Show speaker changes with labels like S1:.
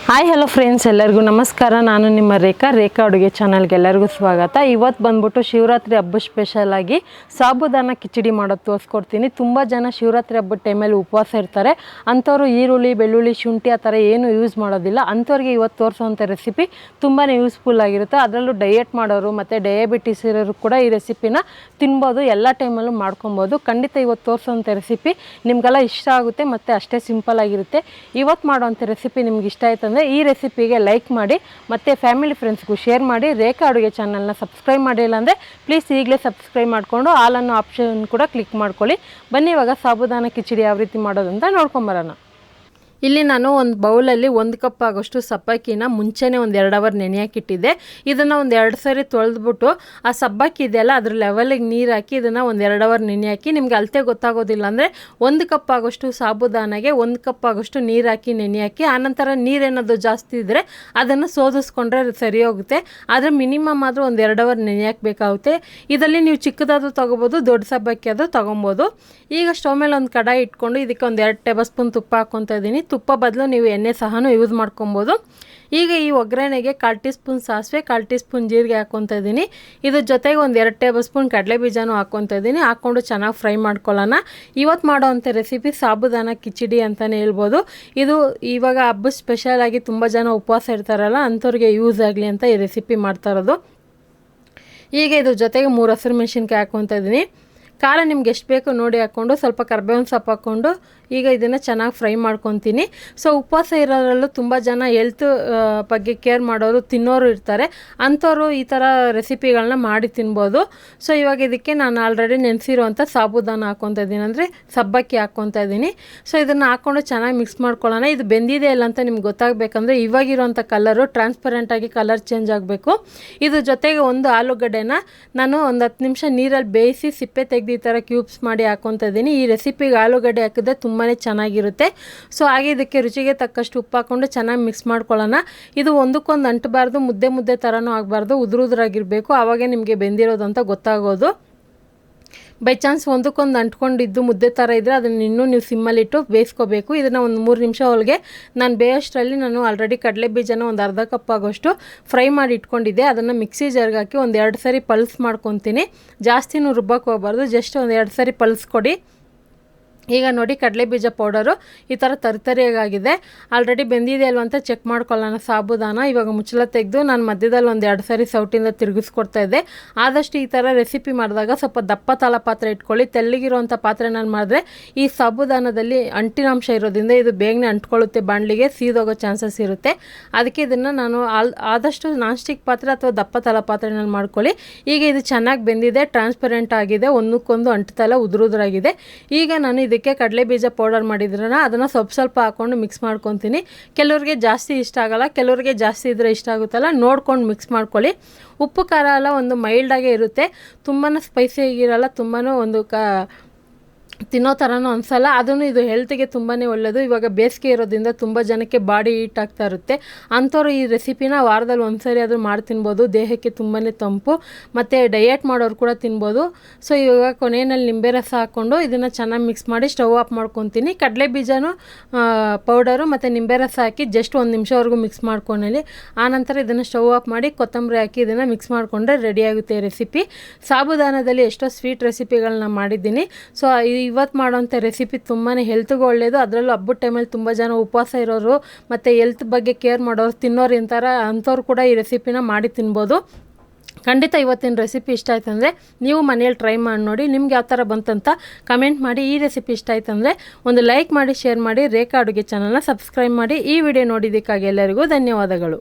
S1: Hi hello friends, ಎಲ್ಲರಿಗೂ ನಮಸ್ಕಾರ. ನಾನು ನಿಮ್ಮ ರೇಖಾ ಅಡುಗೆ ಚಾನಲ್ಗೆ ಎಲ್ಲರಿಗೂ ಸ್ವಾಗತ. ಇವತ್ತು ಬಂದ್ಬಿಟ್ಟು ಶಿವರಾತ್ರಿ ಹಬ್ಬ ಸ್ಪೆಷಲಾಗಿ ಸಾಬುದಾನ ಕಿಚಡಿ ಮಾಡೋದು ತೋರಿಸ್ಕೊಡ್ತೀನಿ. ತುಂಬ ಜನ ಶಿವರಾತ್ರಿ ಹಬ್ಬದ ಟೈಮಲ್ಲಿ ಉಪವಾಸ ಇರ್ತಾರೆ. ಅಂಥವ್ರು ಈರುಳ್ಳಿ, ಬೆಳ್ಳುಳ್ಳಿ, ಶುಂಠಿ ಆ ಥರ ಏನು ಯೂಸ್ ಮಾಡೋದಿಲ್ಲ. ಅಂಥವ್ರಿಗೆ ಇವತ್ತು ತೋರಿಸೋವಂಥ ರೆಸಿಪಿ ತುಂಬಾ ಯೂಸ್ಫುಲ್ ಆಗಿರುತ್ತೆ. ಅದರಲ್ಲೂ ಡಯೆಟ್ ಮಾಡೋರು ಮತ್ತು ಡಯಾಬಿಟಿಸ್ ಇರೋರು ಕೂಡ ಈ ರೆಸಿಪಿನ ತಿನ್ಬೋದು, ಎಲ್ಲ ಟೈಮಲ್ಲೂ ಮಾಡ್ಕೊಬೋದು. ಖಂಡಿತ ಇವತ್ತು ತೋರಿಸೋವಂಥ ರೆಸಿಪಿ ನಿಮಗೆಲ್ಲ ಇಷ್ಟ ಆಗುತ್ತೆ ಮತ್ತು ಅಷ್ಟೇ ಸಿಂಪಲ್ ಆಗಿರುತ್ತೆ. ಇವತ್ತು ಮಾಡೋವಂಥ ರೆಸಿಪಿ ನಿಮ್ಗೆ ಇಷ್ಟ ಆಯ್ತು ಈ ರೆಸಿಪಿಗೆ ಲೈಕ್ ಮಾಡಿ ಮತ್ತು ಫ್ಯಾಮಿಲಿ ಫ್ರೆಂಡ್ಸ್ಗೂ ಶೇರ್ ಮಾಡಿ. ರೇಖಾ ಅಡುಗೆ ಚಾನಲ್ನ ಸಬ್ಸ್ಕ್ರೈಬ್ ಮಾಡಿಲ್ಲ ಅಂದರೆ ಪ್ಲೀಸ್ ಈಗಲೇ ಸಬ್ಸ್ಕ್ರೈಬ್ ಮಾಡಿಕೊಂಡು ಆಲ್ ಅನ್ನೋ ಆಪ್ಷನ್ ಕೂಡ ಕ್ಲಿಕ್ ಮಾಡ್ಕೊಳ್ಳಿ. ಬನ್ನಿ ಇವಾಗ ಸಾಬುದಾನ ಕಿಚಡಿ ಯಾವ ರೀತಿ ಮಾಡೋದಂತ ನೋಡ್ಕೊಂಬರೋಣ. ಇಲ್ಲಿ ನಾನು ಒಂದು ಬೌಲಲ್ಲಿ 1 ಕಪ್ ಆಗೋಷ್ಟು ಸಬ್ಬಕ್ಕಿನ ಮುಂಚೆನೇ ಒಂದು 2 ಅವರ್ ನೆನೆಯಾಕಿಟ್ಟಿದ್ದೆ. ಇದನ್ನು ಒಂದು 2 ಸರಿ ತೊಳೆದ್ಬಿಟ್ಟು ಆ ಸಬ್ಬಕ್ಕಿ ಇದೆಯಲ್ಲ ಅದ್ರ ಲೆವೆಲಿಗೆ ನೀರು ಹಾಕಿ ಇದನ್ನು ಒಂದು 2 ಅವರ್ ನೆನೆಯಾಕಿ. ನಿಮ್ಗೆ ಅಳತೆ ಗೊತ್ತಾಗೋದಿಲ್ಲ ಅಂದರೆ 1 ಕಪ್ ಆಗೋಷ್ಟು ಸಾಬುದಾನಾಗೆ 1 ಕಪ್ ಆಗೋಷ್ಟು ನೀರು ಹಾಕಿ ನೆನೆಯಾಕಿ. ಆನಂತರ ನೀರೇನಾದರೂ ಜಾಸ್ತಿ ಇದ್ದರೆ ಅದನ್ನು ಸೋದಿಸ್ಕೊಂಡ್ರೆ ಸರಿ ಹೋಗುತ್ತೆ. ಆದರೆ ಮಿನಿಮಮ್ ಆದರೂ ಒಂದು 2 ಅವರ್ ನೆನೆಯಾಕಬೇಕಾಗುತ್ತೆ. ಇದರಲ್ಲಿ ನೀವು ಚಿಕ್ಕದಾದರೂ ತೊಗೋಬೋದು, ದೊಡ್ಡ ಸಬ್ಬಕ್ಕಿ ಆದರೂ ತೊಗೊಬೋದು. ಈಗ ಸ್ಟವ್ ಮೇಲೆ ಒಂದು ಕಡಾಯಿ ಇಟ್ಕೊಂಡು ಇದಕ್ಕೆ ಒಂದು 2 ಟೇಬಲ್ ಸ್ಪೂನ್ ತುಪ್ಪ ಹಾಕ್ಕೊತಾ ಇದ್ದೀನಿ. ತುಪ್ಪ ಬದಲು ನೀವು ಎಣ್ಣೆ ಸಹ ಯೂಸ್ ಮಾಡ್ಕೊಬೋದು. ಈಗ ಈ ಒಗ್ಗರಣೆಗೆ 1/4 ಟೀ ಸ್ಪೂನ್ ಸಾಸಿವೆ, 1/4 ಟೀ ಸ್ಪೂನ್ ಜೀರಿಗೆ ಹಾಕ್ಕೊತಾ ಇದ್ದೀನಿ. ಇದ್ರ ಜೊತೆಗೆ ಒಂದು 2 ಟೇಬಲ್ ಸ್ಪೂನ್ ಕಡಲೆ ಬೀಜನೂ ಹಾಕ್ಕೊತಾ ಇದ್ದೀನಿ. ಹಾಕ್ಕೊಂಡು ಚೆನ್ನಾಗಿ ಫ್ರೈ ಮಾಡ್ಕೊಳ್ಳೋಣ. ಇವತ್ತು ಮಾಡೋವಂಥ ರೆಸಿಪಿ ಸಾಬುದಾನ ಕಿಚಡಿ ಅಂತಲೇ ಹೇಳ್ಬೋದು. ಇದು ಇವಾಗ ಹಬ್ಬ ಸ್ಪೆಷಲಾಗಿ ತುಂಬ ಜನ ಉಪವಾಸ ಇರ್ತಾರಲ್ಲ ಅಂಥವ್ರಿಗೆ ಯೂಸ್ ಆಗಲಿ ಅಂತ ಈ ರೆಸಿಪಿ ಮಾಡ್ತಾ ಇರೋದು. ಈಗ ಇದ್ರ ಜೊತೆಗೆ 3 ಹಸಿರು ಮೆಣಸಿನ್ಕಾಯಿ ಹಾಕ್ಕೊತಾ ಇದ್ದೀನಿ. ಖಾರ ನಿಮ್ಗೆ ಎಷ್ಟು ಬೇಕೋ ನೋಡಿ ಹಾಕ್ಕೊಂಡು ಸ್ವಲ್ಪ ಕರ್ಬೇವಿನ ಸೊಪ್ಪು ಹಾಕ್ಕೊಂಡು ಈಗ ಇದನ್ನು ಚೆನ್ನಾಗಿ ಫ್ರೈ ಮಾಡ್ಕೊತೀನಿ. ಸೊ ಉಪವಾಸ ಇರೋದ್ರಲ್ಲೂ ತುಂಬ ಜನ ಹೆಲ್ತ್ ಬಗ್ಗೆ ಕೇರ್ ಮಾಡೋರು ತಿನ್ನೋರು ಇರ್ತಾರೆ. ಅಂಥವ್ರು ಈ ಥರ ರೆಸಿಪಿಗಳನ್ನ ಮಾಡಿ ತಿನ್ಬೋದು. ಸೊ ಇವಾಗ ಇದಕ್ಕೆ ನಾನು ಆಲ್ರೆಡಿ ನೆನೆಸಿರೋವಂಥ ಸಾಬುದಾನ ಹಾಕ್ಕೊತಾ ಇದ್ದೀನಿ, ಅಂದರೆ ಸಬ್ಬಕ್ಕಿ ಹಾಕ್ಕೊತಾ ಇದ್ದೀನಿ. ಸೊ ಇದನ್ನು ಹಾಕ್ಕೊಂಡು ಚೆನ್ನಾಗಿ ಮಿಕ್ಸ್ ಮಾಡ್ಕೊಳ್ಳೋಣ. ಇದು ಬೆಂದಿದೆ ಇಲ್ಲ ಅಂತ ನಿಮ್ಗೆ ಗೊತ್ತಾಗಬೇಕಂದ್ರೆ ಇವಾಗಿರೋಂಥ ಕಲರು ಟ್ರಾನ್ಸ್ಪರೆಂಟಾಗಿ ಕಲರ್ ಚೇಂಜ್ ಆಗಬೇಕು. ಇದ್ರ ಜೊತೆಗೆ ಒಂದು ಆಲೂಗಡ್ಡೆನ ನಾನು ಒಂದು 10 ನಿಮಿಷ ನೀರಲ್ಲಿ ಬೇಯಿಸಿ ಸಿಪ್ಪೆ ತೆಗೆದು ಈ ಥರ ಕ್ಯೂಬ್ಸ್ ಮಾಡಿ ಹಾಕ್ಕೊತಾ ಇದ್ದೀನಿ. ಈ ರೆಸಿಪಿಗೆ ಆಲೂಗಡ್ಡೆ ಹಾಕಿದ್ರೆ ತುಂಬಾ ಚೆನ್ನಾಗಿರುತ್ತೆ. ಸೊ ಹಾಗೆ ಇದಕ್ಕೆ ರುಚಿಗೆ ತಕ್ಕಷ್ಟು ಉಪ್ಪು ಹಾಕ್ಕೊಂಡು ಚೆನ್ನಾಗಿ ಮಿಕ್ಸ್ ಮಾಡ್ಕೊಳ್ಳೋಣ. ಇದು ಒಂದಕ್ಕೊಂದು ಅಂಟಬಾರ್ದು, ಮುದ್ದೆ ಥರನೂ ಆಗಬಾರ್ದು, ಉದುರುದ್ರಾಗಿರಬೇಕು. ಆವಾಗೇ ನಿಮಗೆ ಬೆಂದಿರೋದು ಅಂತ ಗೊತ್ತಾಗೋದು. ಬೈ ಚಾನ್ಸ್ ಒಂದಕ್ಕೊಂದು ಅಂಟ್ಕೊಂಡಿದ್ದು ಮುದ್ದೆ ಥರ ಇದ್ದರೆ ಅದನ್ನು ಇನ್ನೂ ನೀವು ಸಿಮ್ಮಲ್ಲಿಟ್ಟು ಬೇಯಿಸ್ಕೋಬೇಕು. ಇದನ್ನು ಒಂದು 3 ನಿಮಿಷ ಒಳಗೆ ನಾನು ಬೇಯೋಷ್ಟರಲ್ಲಿ ನಾನು ಆಲ್ರೆಡಿ ಕಡಲೆ ಬೀಜನ ಒಂದು 1/2 ಕಪ್ ಆಗೋಷ್ಟು ಫ್ರೈ ಮಾಡಿ ಇಟ್ಕೊಂಡಿದ್ದೆ. ಅದನ್ನು ಮಿಕ್ಸಿ ಜಾರ್ಗೆ ಹಾಕಿ ಒಂದು 2 ಸರಿ ಪಲ್ಸ್ ಮಾಡ್ಕೊತೀನಿ. ಜಾಸ್ತಿನೂ ರುಬ್ಬಕ್ಕೆ ಹೋಗಬಾರ್ದು, ಜಸ್ಟ್ ಒಂದು 2 ಸರಿ ಪಲ್ಸ್ ಕೊಡಿ. ಈಗ ನೋಡಿ ಕಡಲೆ ಬೀಜ ಪೌಡರು ಈ ಥರ ತರಿಯಾಗಿದೆ. ಆಲ್ರೆಡಿ ಬೆಂದಿದೆ ಅಲ್ವ ಅಂತ ಚೆಕ್ ಮಾಡ್ಕೊಳ್ಳೋಣ ಸಾಬುದಾನ. ಇವಾಗ ಮುಚ್ಚಳ ತೆಗೆದು ನಾನು ಮಧ್ಯದಲ್ಲಿ ಒಂದು 2 ಸರಿ ಸೌಟಿಂದ ತಿರುಗಿಸ್ಕೊಡ್ತಾ ಇದ್ದೆ. ಆದಷ್ಟು ಈ ಥರ ರೆಸಿಪಿ ಮಾಡಿದಾಗ ಸ್ವಲ್ಪ ದಪ್ಪ ಪಾತ್ರೆ ಇಟ್ಕೊಳ್ಳಿ. ತೆಳ್ಳಗಿರುವಂಥ ಪಾತ್ರೆನಲ್ಲಿ ಮಾಡಿದ್ರೆ ಈ ಸಾಬುದಾನದಲ್ಲಿ ಅಂಟಿನಾಂಶ ಇರೋದ್ರಿಂದ ಇದು ಬೇಗನೆ ಅಂಟ್ಕೊಳ್ಳುತ್ತೆ, ಬಾಣಲಿಗೆ ಸೀದೋಗೋ ಚಾನ್ಸಸ್ ಇರುತ್ತೆ. ಅದಕ್ಕೆ ಇದನ್ನು ನಾನು ಆದಷ್ಟು ನಾನ್ ಸ್ಟಿಕ್ ಪಾತ್ರೆ ಅಥವಾ ದಪ್ಪ ಪಾತ್ರೆನಲ್ಲಿ ಮಾಡ್ಕೊಳ್ಳಿ. ಈಗ ಇದು ಚೆನ್ನಾಗಿ ಬೆಂದಿದೆ, ಟ್ರಾನ್ಸ್ಪರೆಂಟ್ ಆಗಿದೆ, ಒಂದಕ್ಕೊಂದು ಅಂಟ್ತಲ್ಲ, ಉದುರುದ್ರಾಗಿದೆ. ಈಗ ನಾನು ಇದಕ್ಕೆ ಕಡಲೆ ಬೀಜ ಪೌಡರ್ ಮಾಡಿದ್ರನ್ನ ಅದನ್ನು ಸ್ವಲ್ಪ ಹಾಕ್ಕೊಂಡು ಮಿಕ್ಸ್ ಮಾಡ್ಕೊತೀನಿ. ಕೆಲವ್ರಿಗೆ ಜಾಸ್ತಿ ಇಷ್ಟ ಆಗಲ್ಲ, ಕೆಲವ್ರಿಗೆ ಜಾಸ್ತಿ ಇದ್ದರೆ ಇಷ್ಟ ಆಗುತ್ತಲ್ಲ, ನೋಡ್ಕೊಂಡು ಮಿಕ್ಸ್ ಮಾಡ್ಕೊಳ್ಳಿ. ಉಪ್ಪು ಖಾರ ಎಲ್ಲ ಒಂದು ಮೈಲ್ಡಾಗೇ ಇರುತ್ತೆ, ತುಂಬಾ ಸ್ಪೈಸಿ ಆಗಿರಲ್ಲ, ತುಂಬಾ ಒಂದು ತಿನ್ನೋ ಥರನೂ ಅನಿಸಲ್ಲ. ಅದನ್ನು ಇದು ಹೆಲ್ತಿಗೆ ತುಂಬಾ ಒಳ್ಳೆಯದು. ಇವಾಗ ಬೇಸಿಗೆ ಇರೋದ್ರಿಂದ ತುಂಬ ಜನಕ್ಕೆ ಬಾಡಿ ಹೀಟ್ ಆಗ್ತಾ ಇರುತ್ತೆ. ಅಂಥವ್ರು ಈ ರೆಸಿಪಿನ ವಾರದಲ್ಲಿ 1 ಸರಿ ಆದರೂ ಮಾಡಿ ತಿನ್ಬೋದು. ದೇಹಕ್ಕೆ ತುಂಬಾ ತಂಪು, ಮತ್ತು ಡಯೆಟ್ ಮಾಡೋರು ಕೂಡ ತಿನ್ಬೋದು. ಸೊ ಇವಾಗ ಕೊನೆಯಲ್ಲಿ ನಿಂಬೆ ರಸ ಹಾಕ್ಕೊಂಡು ಇದನ್ನು ಚೆನ್ನಾಗಿ ಮಿಕ್ಸ್ ಮಾಡಿ ಸ್ಟವ್ ಆಫ್ ಮಾಡ್ಕೊತೀನಿ. ಕಡಲೆ ಬೀಜನೂ ಪೌಡರು ಮತ್ತು ನಿಂಬೆ ರಸ ಹಾಕಿ ಜಸ್ಟ್ 1 ನಿಮಿಷವರೆಗೂ ಮಿಕ್ಸ್ ಮಾಡ್ಕೊಳ್ಳಿ. ಆನಂತರ ಇದನ್ನು ಸ್ಟವ್ ಆಫ್ ಮಾಡಿ ಕೊತ್ತಂಬರಿ ಹಾಕಿ ಇದನ್ನು ಮಿಕ್ಸ್ ಮಾಡಿಕೊಂಡ್ರೆ ರೆಡಿಯಾಗುತ್ತೆ ರೆಸಿಪಿ. ಸಾಬುದಾನದಲ್ಲಿ ಎಷ್ಟೋ ಸ್ವೀಟ್ ರೆಸಿಪಿಗಳನ್ನ ಮಾಡಿದ್ದೀನಿ. ಸೊ ಇವತ್ತು ಮಾಡೋಂಥ ರೆಸಿಪಿ ತುಂಬಾ ಹೆಲ್ತ್ಗೂ ಒಳ್ಳೆಯದು. ಅದರಲ್ಲೂ ಹಬ್ಬದ ಟೈಮಲ್ಲಿ ತುಂಬ ಜನ ಉಪವಾಸ ಇರೋರು ಮತ್ತು ಹೆಲ್ತ್ ಬಗ್ಗೆ ಕೇರ್ ಮಾಡೋರು ತಿನ್ನೋರು ಅಂಥವ್ರು ಕೂಡ ಈ ರೆಸಿಪಿನ ಮಾಡಿ ತಿನ್ಬೋದು. ಖಂಡಿತ ಇವತ್ತಿನ ರೆಸಿಪಿ ಇಷ್ಟ ಆಯ್ತು ಅಂದರೆ ನೀವು ಮನೇಲಿ ಟ್ರೈ ಮಾಡಿ ನೋಡಿ. ನಿಮ್ಗೆ ಯಾವ ಥರ ಬಂತಂತ ಕಮೆಂಟ್ ಮಾಡಿ. ಈ ರೆಸಿಪಿ ಇಷ್ಟ ಆಯ್ತು ಅಂದರೆ ಒಂದು ಲೈಕ್ ಮಾಡಿ, ಶೇರ್ ಮಾಡಿ. ರೇಖಾ ಅಡುಗೆ ಚಾನಲ್ನ ಸಬ್ಸ್ಕ್ರೈಬ್ ಮಾಡಿ. ಈ ವಿಡಿಯೋ ನೋಡಿದ್ದಕ್ಕಾಗಿ ಎಲ್ಲರಿಗೂ ಧನ್ಯವಾದಗಳು.